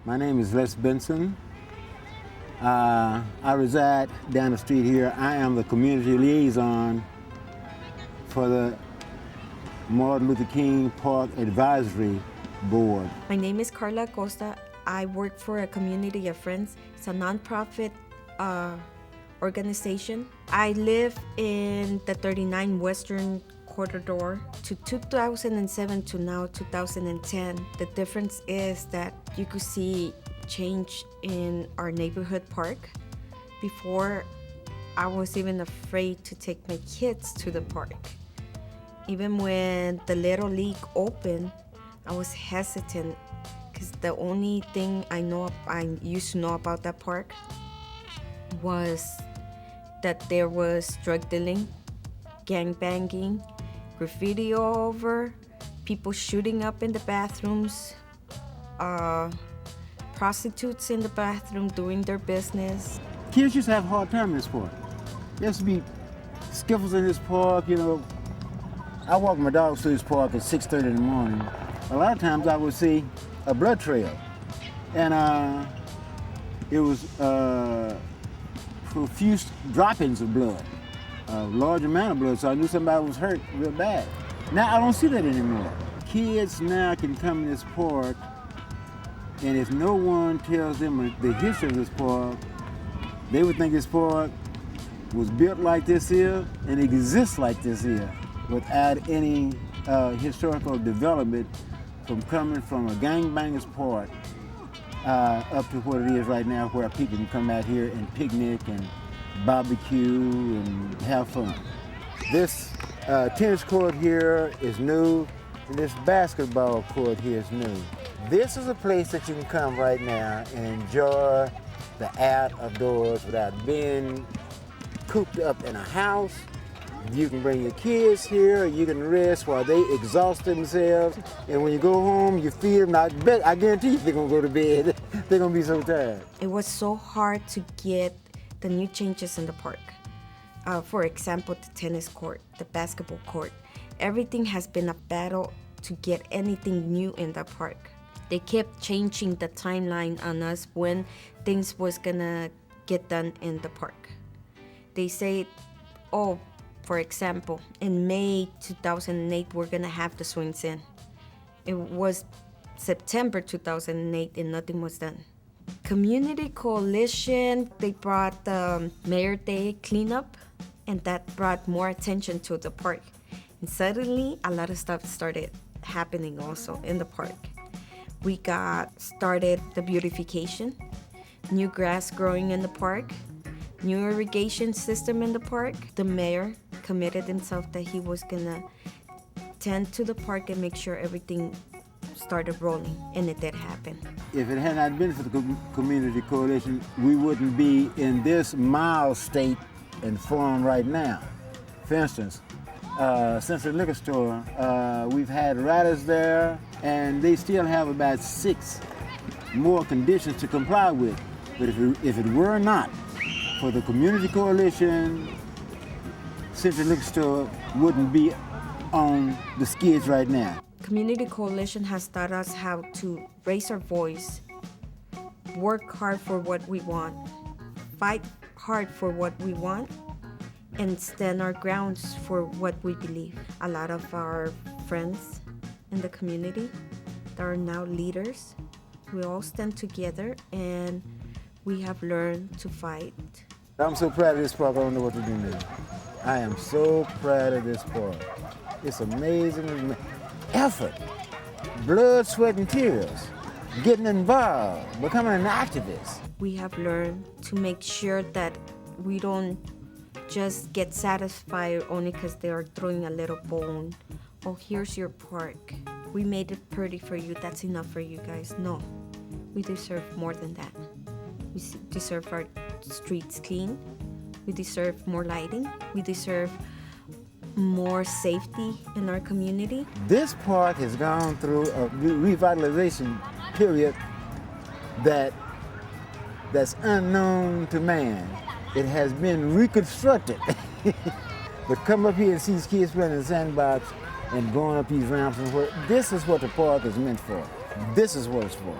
My name is Les Benson. I reside down the street here. I am the community liaison for the Marin Luther King Park Advisory Board. My name is Karla Acosta. I work for a community of friends. It's a nonprofit organization. I live in the 39 Western Corridor. To 2007 to now 2010, the difference is that you could see change in our neighborhood park. Before, I was even afraid to take my kids to the park. Even when the Little League opened, I was hesitant because the only thing I used to know about that park was that there was drug dealing, gang banging, graffiti all over, people shooting up in the bathrooms, prostitutes in the bathroom doing their business. Kids used to have a hard time in this park. There used to be skiffles in this park, you know. I walk my dogs through this park at 6:30 in the morning. A lot of times I would see a blood trail. And it was profuse droppings of blood, a large amount of blood, so I knew somebody was hurt real bad. Now I don't see that anymore. Kids now can come in this park, and if no one tells them the history of this park, they would think this park was built like this here and exists like this here without any historical development from coming from a gangbanger's park up to what it is right now, where people can come out here and picnic and barbecue and have fun. This tennis court here is new, and this basketball court here is new. This is a place that you can come right now and enjoy the outdoors without being cooped up in a house. You can bring your kids here, you can rest while they exhaust themselves, and when you go home, you feed them. I guarantee you they're gonna go to bed. They're gonna be so tired. It was so hard to get the new changes in the park. For example, the tennis court, the basketball court. Everything has been a battle to get anything new in the park. They kept changing the timeline on us when things was gonna get done in the park. They say, oh, for example, in May 2008, we're gonna have the swings in. It was September 2008 and nothing was done. Community coalition, they brought the Mayor Day cleanup, and that brought more attention to the park. And suddenly, a lot of stuff started happening also in the park. We started the beautification, new grass growing in the park, new irrigation system in the park. The mayor committed himself that he was gonna tend to the park and make sure everything started rolling, and it did happen. If it had not been for the community coalition, we wouldn't be in this mild state and form right now. For instance, since the liquor store, we've had riders there, and they still have about 6 more conditions to comply with. But if it were not for the community coalition, Central Liquor Store wouldn't be on the skids right now. Community coalition has taught us how to raise our voice, work hard for what we want, fight hard for what we want, and stand our grounds for what we believe. A lot of our friends in the community that are now leaders, we all stand together and we have learned to fight. I'm so proud of this park, I don't know what to do now. I am so proud of this park. It's amazing effort, blood, sweat, and tears, getting involved, becoming an activist. We have learned to make sure that we don't just get satisfied only because they are throwing a little bone. Oh, here's your park. We made it pretty for you. That's enough for you guys. No, we deserve more than that. We deserve our streets clean. We deserve more lighting. We deserve more safety in our community. This park has gone through a revitalization period that's unknown to man. It has been reconstructed. But come up here and see these kids playing in the sandbox and going up these ramps and this is what the park is meant for. This is what it's for.